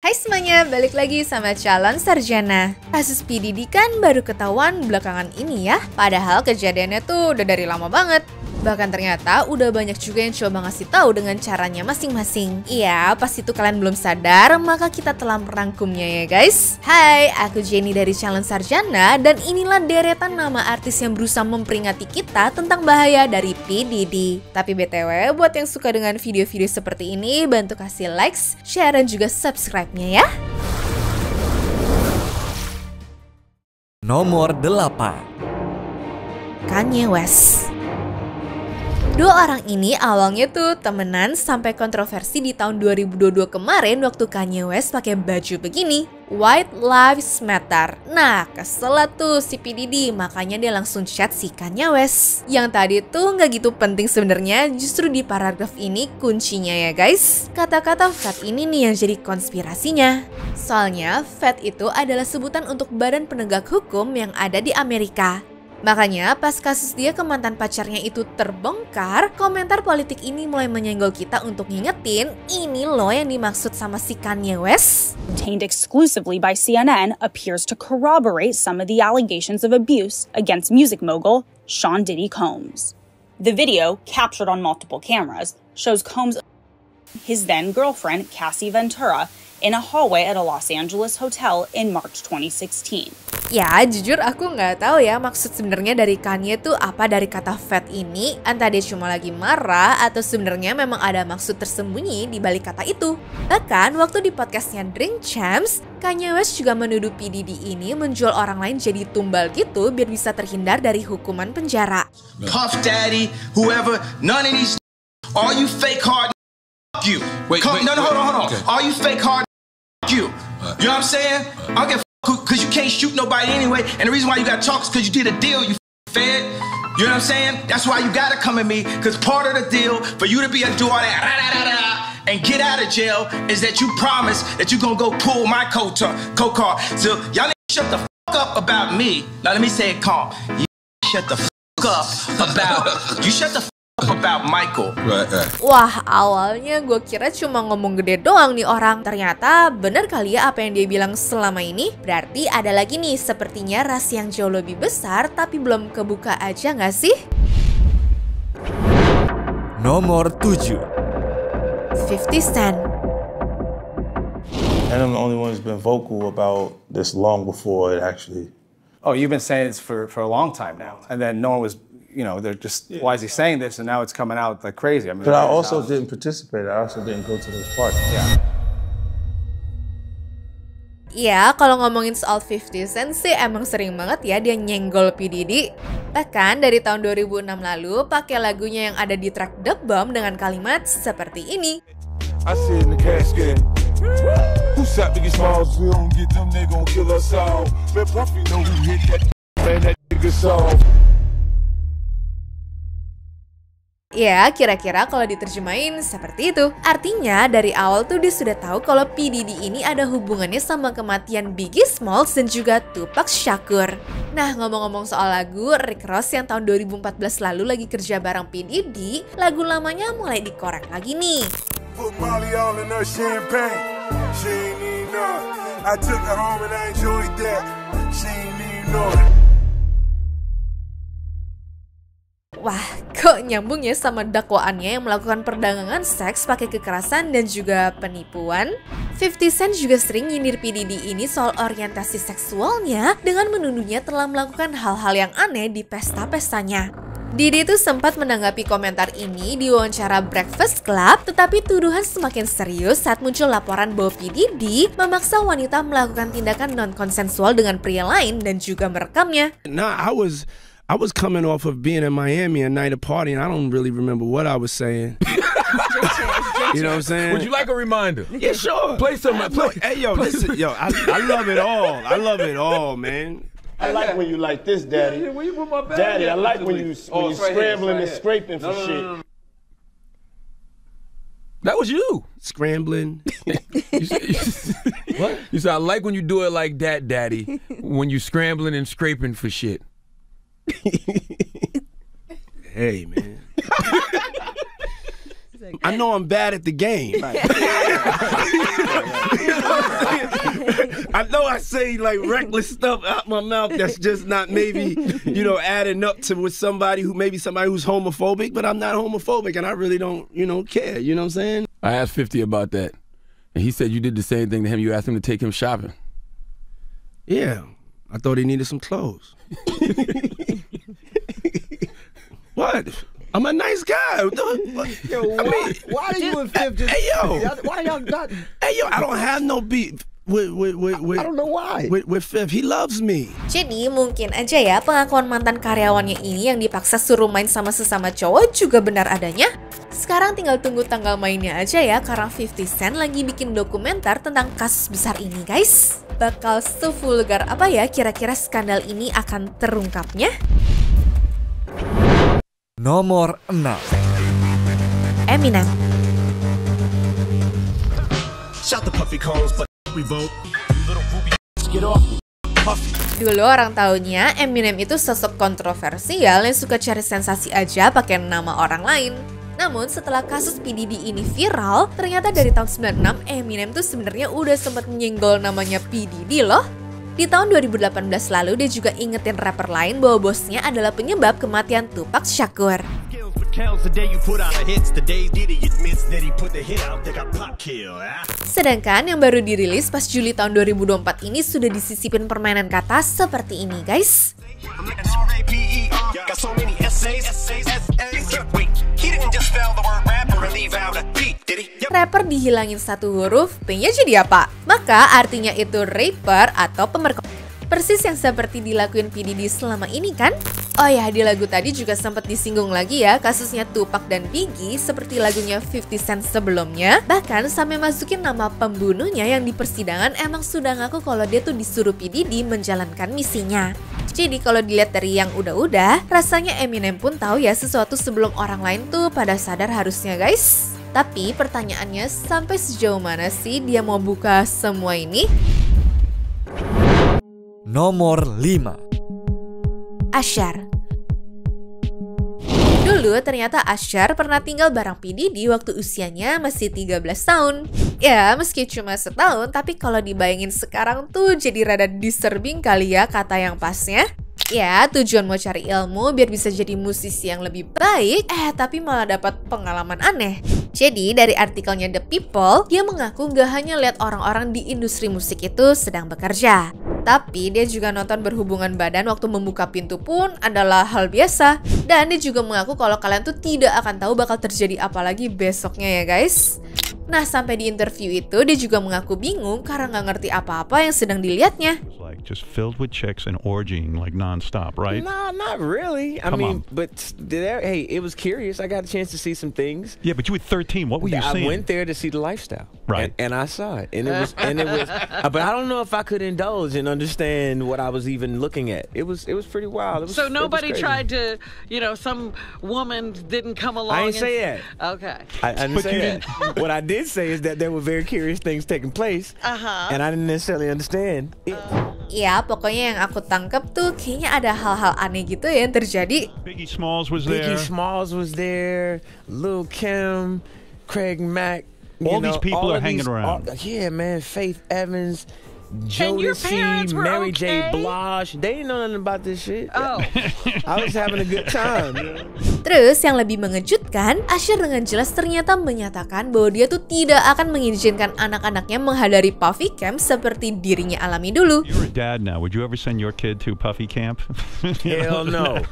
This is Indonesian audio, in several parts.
Hai semuanya, balik lagi sama calon sarjana. Kasus P. Diddy kan baru ketahuan belakangan ini ya. Padahal kejadiannya tuh udah dari lama banget. Bahkan ternyata udah banyak juga yang coba ngasih tahu dengan caranya masing-masing. Iya, pas itu kalian belum sadar, maka kita telah merangkumnya ya guys. Hai, aku Jenny dari calon sarjana dan inilah deretan nama artis yang berusaha memperingati kita tentang bahaya dari P. Diddy. Tapi BTW, buat yang suka dengan video-video seperti ini, bantu kasih likes, share, dan juga subscribe-nya ya. Nomor 8. Kanye West. Dua orang ini awalnya tuh temenan sampai kontroversi di tahun 2022 kemarin waktu Kanye West pakai baju begini, White Lives Matter. Nah, kesel tuh si P. Diddy, makanya dia langsung chat si Kanye West. Yang tadi tuh nggak gitu penting sebenarnya, justru di paragraf ini kuncinya ya guys. Kata-kata Fed ini nih yang jadi konspirasinya. Soalnya Fed itu adalah sebutan untuk badan penegak hukum yang ada di Amerika. Makanya pas kasus dia ke mantan pacarnya itu terbongkar, komentar politik ini mulai menyenggol kita untuk ngingetin ini loh yang dimaksud sama si Kanye West. Obtained exclusively by CNN appears to corroborate some of the allegations of abuse against music mogul Sean Diddy Combs. The video, captured on multiple cameras, shows Combs his then girlfriend Cassie Ventura in a hallway at a Los Angeles hotel in March 2016. Ya, jujur aku nggak tahu ya maksud sebenarnya dari Kanye tuh apa dari kata Fed ini. Entah dia cuma lagi marah atau sebenarnya memang ada maksud tersembunyi di balik kata itu. Bahkan waktu di podcastnya Drink Champs, Kanye West juga menuduh P. Diddy ini menjual orang lain jadi tumbal gitu biar bisa terhindar dari hukuman penjara. Puff Daddy, whoever, none of these, all you fake hard, you. Wait, hold on. Okay. All you fake hard, you. You know what I'm saying? I don't get because you can't shoot nobody anyway, and the reason why you got to talk is because you did a deal, you fed. You know what I'm saying? That's why you got to come at me, because part of the deal for you to be able to do all that and get out of jail is that you promise that you're going to go pull my co-car. So y'all shut the fuck up about me. Now let me say it calm. You shut the fuck up about Michael. Right. Wah, awalnya gue kira cuma ngomong gede doang nih orang. Ternyata bener kali ya apa yang dia bilang selama ini. Berarti ada lagi nih sepertinya rahasia yang jauh lebih besar tapi belum kebuka aja gak sih? Nomor 7. 50 Cent. And I'm the only one who's been vocal about this long before it actually. Oh, you've been saying this for a long time now, and then no one was. You know, they're just, why is he saying this? And now it's coming out like crazy. I mean, but I also didn't participate. I also didn't go to those parties. Yeah. Ya, kalau ngomongin soal 50 Cent sih emang sering banget ya dia nyenggol P. Diddy. Bahkan dari tahun 2006 lalu pakai lagunya yang ada di track The Bomb dengan kalimat seperti ini. I sit in the casket. Who shot Biggie Smalls? We don't get them, they gon' kill us all. Let Puffy know who hit that. Man, that nigga soft. Ya, kira-kira kalau diterjemahin seperti itu. Artinya, dari awal tuh dia sudah tahu kalau P. Diddy ini ada hubungannya sama kematian Biggie Smalls dan juga Tupac Shakur. Nah, ngomong-ngomong soal lagu, Rick Ross yang tahun 2014 lalu lagi kerja bareng P. Diddy, lagu lamanya mulai dikorek lagi nih. Put Molly all in her champagne. She ain't even know it. I took her home and I enjoyed that. She ain't even know it. Wah, kok nyambung ya sama dakwaannya yang melakukan perdagangan seks pakai kekerasan dan juga penipuan? 50 Cent juga sering nyindir P. Diddy ini soal orientasi seksualnya dengan menuduhnya telah melakukan hal-hal yang aneh di pesta-pestanya. Diddy itu sempat menanggapi komentar ini di wawancara Breakfast Club, tetapi tuduhan semakin serius saat muncul laporan bahwa P. Diddy memaksa wanita melakukan tindakan non-konsensual dengan pria lain dan juga merekamnya. Nah, I was coming off of being in Miami a night of party, and I don't really remember what I was saying. You know what I'm saying? Would you like a reminder? Yeah, sure. Play some. Hey, yo, listen, yo, I love it all. I love it all, man. I like when you like this, Daddy. Yeah, where you put my bag? Daddy, I like when you scrambling and scraping for shit. That was you. Scrambling. What? You said, I like when you do it like that, Daddy. When you scrambling and scraping for shit. Hey, man. I know I'm bad at the game. I know I say like reckless stuff out my mouth that's just not maybe, adding up to with somebody who's homophobic, but I'm not homophobic and I really don't, care. You know what I'm saying? I asked 50 about that. And he said you did the same thing to him. You asked him to take him shopping. Yeah. I thought he needed some clothes. What? I'm a nice guy. Yo, why are you and Fifth just... Hey, yo. Why y'all not... Hey, yo, I don't have no beef with I don't know why. With Fifth. He loves me. Jadi mungkin aja ya pengakuan mantan karyawannya ini yang dipaksa suruh main sama sesama cowok juga benar adanya. Sekarang tinggal tunggu tanggal mainnya aja ya, karena 50 Cent lagi bikin dokumenter tentang kasus besar ini, guys. Bakal sevulgar apa ya kira-kira skandal ini akan terungkapnya? Nomor 6. Eminem. Dulu orang taunya Eminem itu sosok kontroversial yang suka cari sensasi aja pakai nama orang lain. Namun setelah kasus P. Diddy ini viral, ternyata dari tahun 96 Eminem tuh sebenarnya udah sempat menyenggol namanya P. Diddy loh. Di tahun 2018 lalu dia juga ingetin rapper lain bahwa bosnya adalah penyebab kematian Tupac Shakur. Sedangkan yang baru dirilis pas Juli tahun 2024 ini sudah disisipin permainan kata seperti ini, guys. Rapper dihilangin satu huruf, P-nya jadi apa? Maka artinya itu rapper atau pemerkosa. Persis yang seperti dilakuin P. Diddy selama ini kan? Oh ya, di lagu tadi juga sempat disinggung lagi ya kasusnya Tupac dan Biggie seperti lagunya 50 Cent sebelumnya. Bahkan sampai masukin nama pembunuhnya yang di persidangan emang sudah ngaku kalau dia tuh disuruh P. Diddy menjalankan misinya. Jadi kalau dilihat dari yang udah-udah, rasanya Eminem pun tahu ya sesuatu sebelum orang lain tuh pada sadar harusnya, guys. Tapi pertanyaannya, sampai sejauh mana sih dia mau buka semua ini? Nomor 5. Usher. Dulu ternyata Usher pernah tinggal bareng P. Diddy waktu usianya masih 13 tahun. Ya, meski cuma setahun, tapi kalau dibayangin sekarang tuh jadi rada disturbing kali ya kata yang pasnya. Ya, tujuan mau cari ilmu biar bisa jadi musisi yang lebih baik, tapi malah dapat pengalaman aneh. Jadi dari artikelnya The People, dia mengaku gak hanya lihat orang-orang di industri musik itu sedang bekerja, tapi dia juga nonton berhubungan badan waktu membuka pintu pun adalah hal biasa. Dan dia juga mengaku kalau kalian tuh tidak akan tahu bakal terjadi apa lagi besoknya ya, guys. Nah, sampai di interview itu dia juga mengaku bingung karena nggak ngerti apa-apa yang sedang dilihatnya. Like just filled with chicks and orgying like nonstop, right? No, not really. I mean, but hey, it was curious. I got a chance to see some things. Yeah, but you were 13. What were you seeing? I went there to see the lifestyle, right? And I saw it, and it was, but I don't know if I could indulge and understand what I was even looking at. It was pretty wild. So nobody tried to, some woman didn't come along. I didn't say that. Okay. I didn't say that. What I did say is that there were very curious things taking place, and I didn't necessarily understand it. Ya, pokoknya yang aku tangkap tuh kayaknya ada hal-hal aneh gitu ya yang terjadi. Biggie Smalls was there. Lil' Kim, Craig Mack. All these people are hanging around. Yeah, man. Faith Evans, Jodeci, Mary J. Blige. They didn't know nothing about this shit. Oh. I was having a good time. Terus yang lebih mengejutkan, Usher dengan jelas ternyata menyatakan bahwa dia tuh tidak akan mengizinkan anak-anaknya menghadiri Puffy Camp seperti dirinya alami dulu. You're a dad now. Would you ever send your kid to Puffy Camp? Hell no.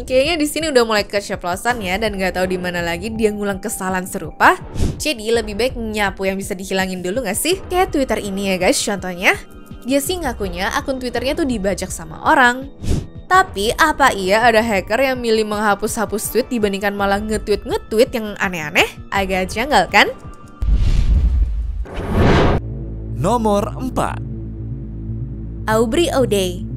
Kayaknya di sini udah mulai keceplosan ya, dan nggak tahu di mana lagi dia ngulang kesalahan serupa. Jadi lebih baik nyapu yang bisa dihilangin dulu nggak sih? Kayak Twitter ini ya guys, contohnya. Dia sih ngakunya akun Twitternya tuh dibajak sama orang. Tapi apa iya ada hacker yang milih menghapus-hapus tweet dibandingkan malah nge-tweet yang aneh-aneh? Agak janggal kan? Nomor 4. Aubrey O'Day.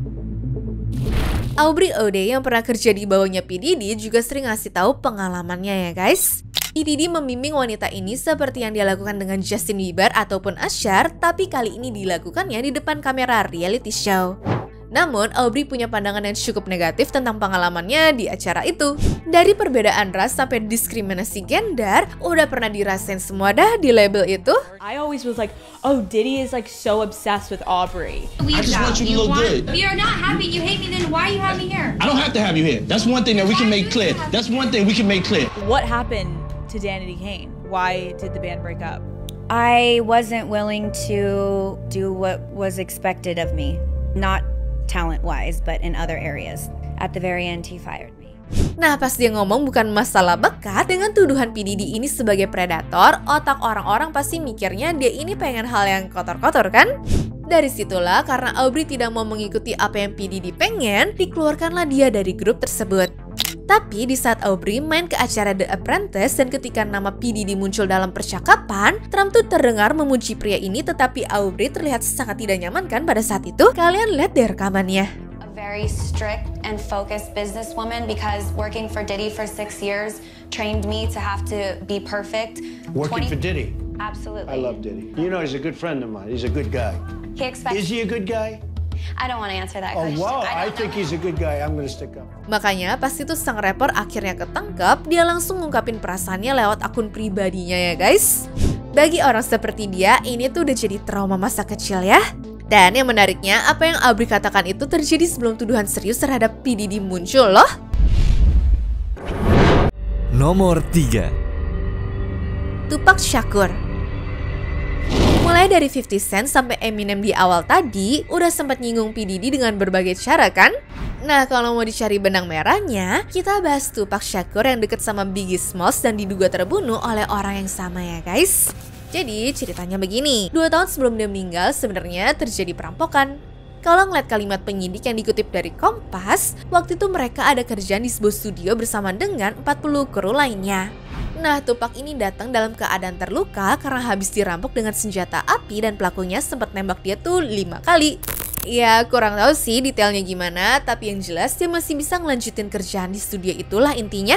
Aubrey O'Day yang pernah kerja di bawahnya P. Diddy juga sering ngasih tahu pengalamannya ya guys. P. Diddy membimbing wanita ini seperti yang dia lakukan dengan Justin Bieber ataupun Usher, tapi kali ini dilakukannya di depan kamera reality show. Namun, Aubrey punya pandangan yang cukup negatif tentang pengalamannya di acara itu. Dari perbedaan ras sampai diskriminasi gender, udah pernah dirasain semua dah di label itu. I always was like, oh, Diddy is like so obsessed with Aubrey. I just want you to look good. If you're not happy, you hate me, then why you have me here? I don't have to have you here. That's one thing that we can make clear. That's one thing we can make clear. What happened to Danity Kane? Why did the band break up? I wasn't willing to do what was expected of me. Not talent-wise, but in other areas. At the very end, he fired me. Nah, pas dia ngomong bukan masalah bakat, dengan tuduhan P. Diddy ini sebagai predator, otak orang-orang pasti mikirnya dia ini pengen hal yang kotor-kotor kan? Dari situlah, karena Aubrey tidak mau mengikuti apa yang P. Diddy pengen, dikeluarkanlah dia dari grup tersebut. Tapi di saat Aubrey main ke acara The Apprentice dan ketika nama P. Diddy muncul dalam percakapan, Trump tuh terdengar memuji pria ini, tetapi Aubrey terlihat sangat tidak nyaman kan pada saat itu. Kalian lihat deh rekamannya. Very strict and focused businesswoman because working for Diddy for 6 years trained me to have to be perfect. Working for Diddy? Absolutely. I love Diddy. You know, he's a good friend of mine. He's a good guy. He expects. Is he a good guy? I don't want to answer that question. Oh wow, I think he's a good guy. I'm gonna stick up. Makanya pas itu sang rapper akhirnya ketangkap, dia langsung ngungkapin perasaannya lewat akun pribadinya ya guys. Bagi orang seperti dia, ini tuh udah jadi trauma masa kecil ya. Dan yang menariknya, apa yang Aubrey katakan itu terjadi sebelum tuduhan serius terhadap P. Diddy muncul loh. Nomor 3. Tupac Shakur. Mulai dari 50 Cent sampai Eminem di awal tadi, udah sempat nyinggung P. Diddy dengan berbagai cara kan? Nah, kalau mau dicari benang merahnya, kita bahas Tupac Shakur yang deket sama Biggie Smalls dan diduga terbunuh oleh orang yang sama ya guys. Jadi ceritanya begini, 2 tahun sebelum dia meninggal sebenarnya terjadi perampokan. Kalau ngeliat kalimat penyidik yang dikutip dari Kompas, waktu itu mereka ada kerjaan di sebuah studio bersama dengan 40 kru lainnya. Nah, Tupac ini datang dalam keadaan terluka karena habis dirampok dengan senjata api dan pelakunya sempat nembak dia tuh 5 kali. Ya, kurang tahu sih detailnya gimana, tapi yang jelas dia masih bisa ngelanjutin kerjaan di studio itulah intinya.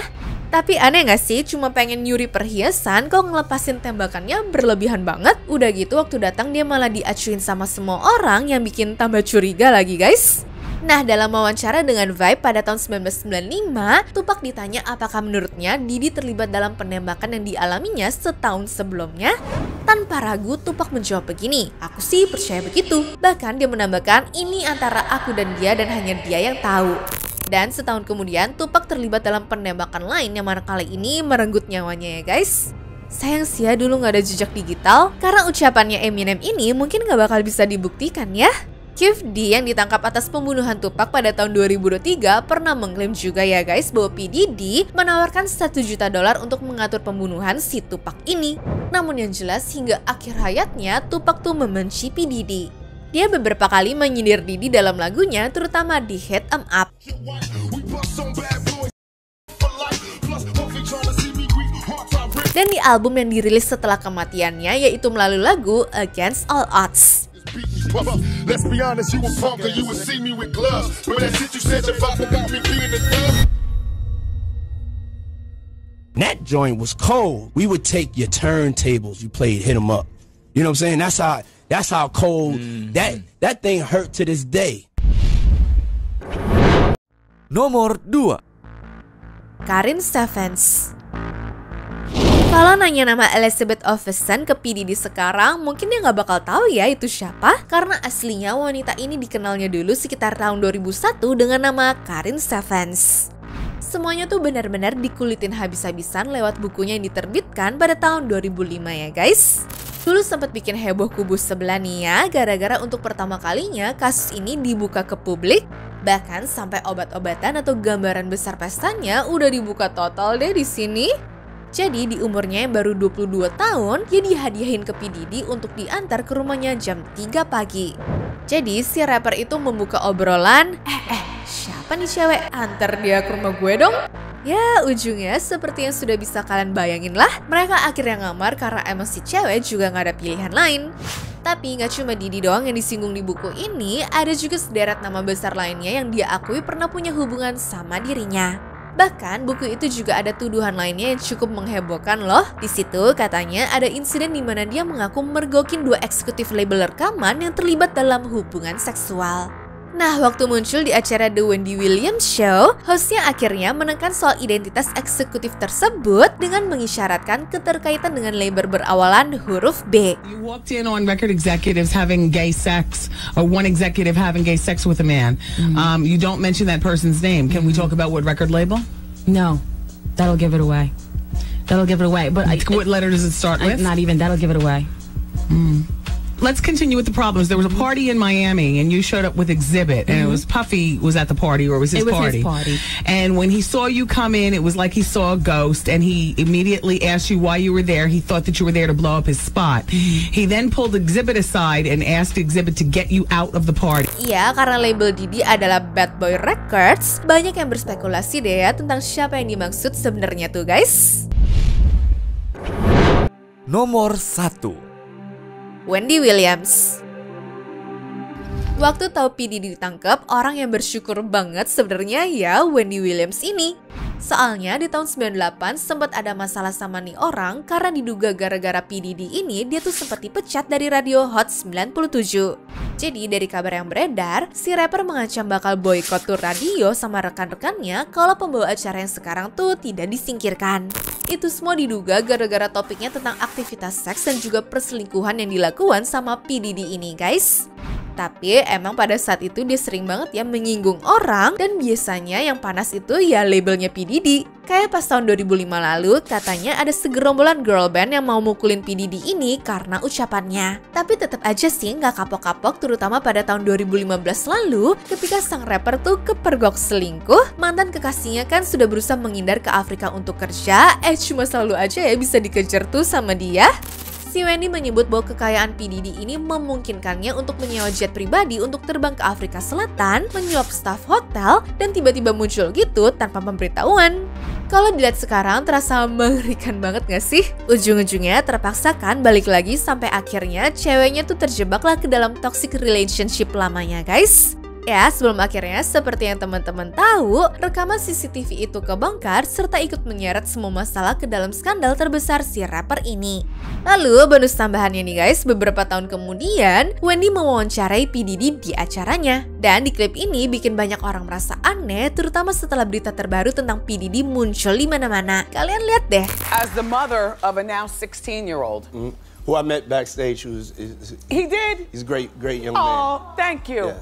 Tapi aneh gak sih, cuma pengen nyuri perhiasan kok ngelepasin tembakannya berlebihan banget? Udah gitu waktu datang dia malah diacuin sama semua orang yang bikin tambah curiga lagi guys. Nah, dalam wawancara dengan Vibe pada tahun 1995, Tupac ditanya apakah menurutnya Diddy terlibat dalam penembakan yang dialaminya setahun sebelumnya. Tanpa ragu, Tupac menjawab begini, aku sih percaya begitu. Bahkan dia menambahkan, ini antara aku dan dia dan hanya dia yang tahu. Dan setahun kemudian, Tupac terlibat dalam penembakan lain yang mana kali ini merenggut nyawanya ya guys. Sayang sih ya dulu gak ada jejak digital, karena ucapannya Eminem ini mungkin gak bakal bisa dibuktikan ya. Keith D yang ditangkap atas pembunuhan Tupac pada tahun 2023 pernah mengklaim juga ya guys bahwa P. Diddy menawarkan $1 juta untuk mengatur pembunuhan si Tupac ini. Namun yang jelas hingga akhir hayatnya Tupac tuh membenci P. Diddy. Dia beberapa kali menyindir Diddy dalam lagunya, terutama di Hit 'Em Up. Dan di album yang dirilis setelah kematiannya yaitu melalui lagu Against All Odds. Let's be honest, you a punk or you would see me with gloves. But that shit you said about me being a thug. That joint was cold. We would take your turntables, you played Hit 'Em Up. You know what I'm saying? That's how cold that thing hurt to this day. Nomor 2. Karin Stevens. Kalau nanya nama Elizabeth Ovesen ke P. Diddy sekarang, mungkin dia nggak bakal tahu ya itu siapa, karena aslinya wanita ini dikenalnya dulu sekitar tahun 2001 dengan nama Karin Stevens. Semuanya tuh benar-benar dikulitin habis-habisan lewat bukunya yang diterbitkan pada tahun 2005 ya guys. Dulu sempat bikin heboh kubu sebelah nih ya, gara-gara untuk pertama kalinya kasus ini dibuka ke publik, bahkan sampai obat-obatan atau gambaran besar pestanya udah dibuka total deh di sini. Jadi di umurnya yang baru 22 tahun, dia dihadiahin ke P. Diddy untuk diantar ke rumahnya jam 3 pagi. Jadi si rapper itu membuka obrolan, siapa nih cewek? Antar dia ke rumah gue dong. Ya ujungnya seperti yang sudah bisa kalian bayangin lah, mereka akhirnya ngamar karena emang si cewek juga gak ada pilihan lain. Tapi gak cuma Diddy doang yang disinggung di buku ini, ada juga sederet nama besar lainnya yang dia akui pernah punya hubungan sama dirinya. Bahkan buku itu juga ada tuduhan lainnya yang cukup menghebohkan loh. Di situ katanya ada insiden di mana dia mengaku mergokin 2 eksekutif label rekaman yang terlibat dalam hubungan seksual. Nah, waktu muncul di acara The Wendy Williams Show, hostnya akhirnya menekan soal identitas eksekutif tersebut dengan mengisyaratkan keterkaitan dengan label berawalan huruf B. You walked in on record executives having gay sex, or one executive having gay sex with a man. You don't mention that person's name. Can we talk about what record label? No, that'll give it away. That'll give it away. But what letter does it start with? Not even. That'll give it away. Let's continue with the problems. There was a party in Miami, and you showed up with Exhibit, and it was Puffy was at the party, or it was his party. His party. And when he saw you come in, it was like he saw a ghost, and he immediately asked you why you were there. He thought that you were there to blow up his spot. He then pulled Exhibit aside and asked Exhibit to get you out of the party. Iya, karena label Didi adalah Bad Boy Records, banyak yang berspekulasi deh ya tentang siapa yang dimaksud sebenarnya tuh guys. Nomor 1. Wendy Williams. Waktu tahu P. Diddy ditangkap, orang yang bersyukur banget sebenarnya ya Wendy Williams ini. Soalnya di tahun 98 sempat ada masalah sama nih orang karena diduga gara-gara P. Diddy ini dia tuh sempat dipecat dari radio Hot 97. Jadi dari kabar yang beredar, si rapper mengancam bakal boykot tur radio sama rekan-rekannya kalau pembawa acara yang sekarang tuh tidak disingkirkan. Itu semua diduga gara-gara topiknya tentang aktivitas seks dan juga perselingkuhan yang dilakukan sama P. Diddy ini guys. Tapi emang pada saat itu dia sering banget ya menyinggung orang, dan biasanya yang panas itu ya labelnya P. Diddy. Kayak pas tahun 2005 lalu katanya ada segerombolan girl band yang mau mukulin P. Diddy ini karena ucapannya. Tapi tetap aja sih nggak kapok-kapok, terutama pada tahun 2015 lalu ketika sang rapper tuh kepergok selingkuh. Mantan kekasihnya kan sudah berusaha menghindar ke Afrika untuk kerja, cuma selalu aja ya bisa dikejar tuh sama dia. Si Wendy menyebut bahwa kekayaan P. Diddy ini memungkinkannya untuk menyewa jet pribadi untuk terbang ke Afrika Selatan, menyuap staf hotel, dan tiba-tiba muncul gitu tanpa pemberitahuan. Kalau dilihat sekarang terasa mengerikan banget gak sih? Ujung-ujungnya terpaksa kan balik lagi sampai akhirnya ceweknya tuh terjebaklah ke dalam toxic relationship lamanya guys. Ya, sebelum akhirnya seperti yang teman-teman tahu, rekaman CCTV itu kebongkar serta ikut menyeret semua masalah ke dalam skandal terbesar si rapper ini. Lalu bonus tambahannya nih guys, beberapa tahun kemudian Wendy mewawancarai P. Diddy di acaranya. Dan di klip ini bikin banyak orang merasa aneh, terutama setelah berita terbaru tentang P. Diddy muncul di mana-mana. Kalian lihat deh. As the mother of a now 16-year-old. Who I met backstage, he did? He's a great young man. Oh, thank you. Yeah.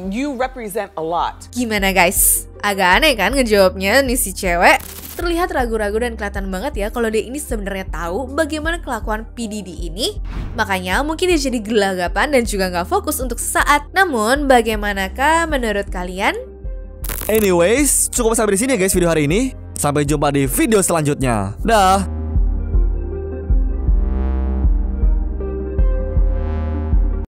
You represent a lot. Gimana guys? Agak aneh kan ngejawabnya nih si cewek? Terlihat ragu-ragu dan kelihatan banget ya kalau dia ini sebenarnya tahu bagaimana kelakuan P. Diddy ini. Makanya mungkin dia jadi gelagapan dan juga nggak fokus untuk sesaat. Namun bagaimanakah menurut kalian? Anyways, cukup sampai di sini ya guys video hari ini. Sampai jumpa di video selanjutnya. Dah.